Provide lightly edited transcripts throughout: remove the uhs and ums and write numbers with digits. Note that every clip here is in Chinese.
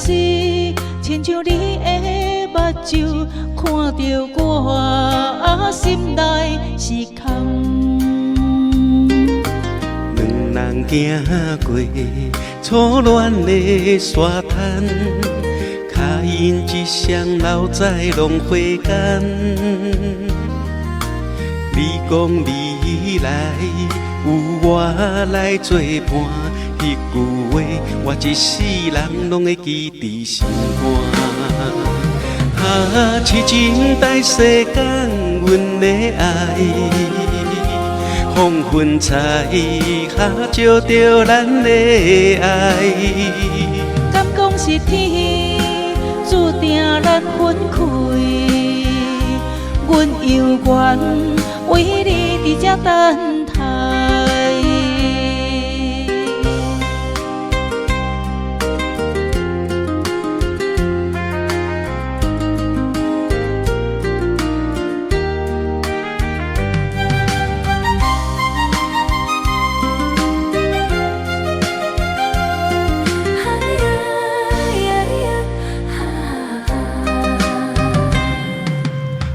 是，亲像你的目睭，看着我心内是空。两人行过初恋的沙滩，脚印一双留在浪花间。你讲未来有我来作伴，迄句话我一世人拢会记伫心肝。痴情待世间，阮的爱，黄昏彩下照着咱的爱。敢讲是天注定咱分开？阮犹原为你伫这等待。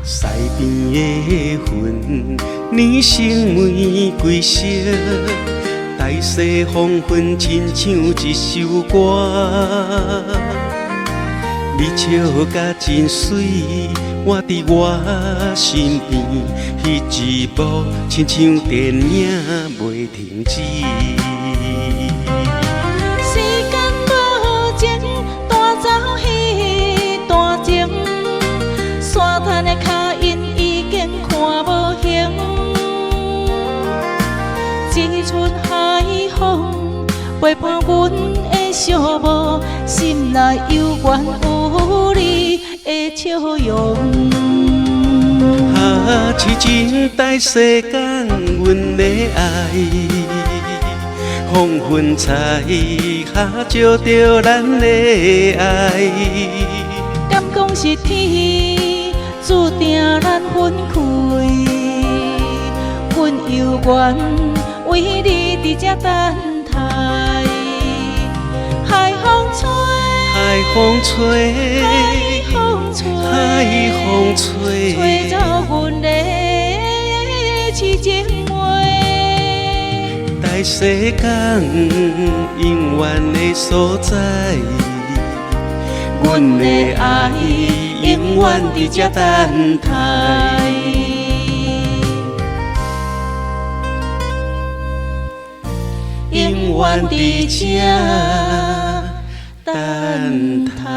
西边的云，染成玫瑰色，大西黄昏，亲像一首歌。你笑甲真水，我伫我身边，迄一幕亲像电影袂停止。时间无情，带走迄段情，沙滩的脚印已经看无形。一出海风陪伴阮的寂寞，心内犹原有你的笑容。痴情待世间，阮的爱，黄昏彩下照着咱的爱。敢讲是天注定咱分开？阮犹原为你伫这等待。海风吹，海风吹，海风吹，海风吹，吹走阮的痴情话。待世间永远的所在，阮的爱永远伫这等待。永远伫这等待。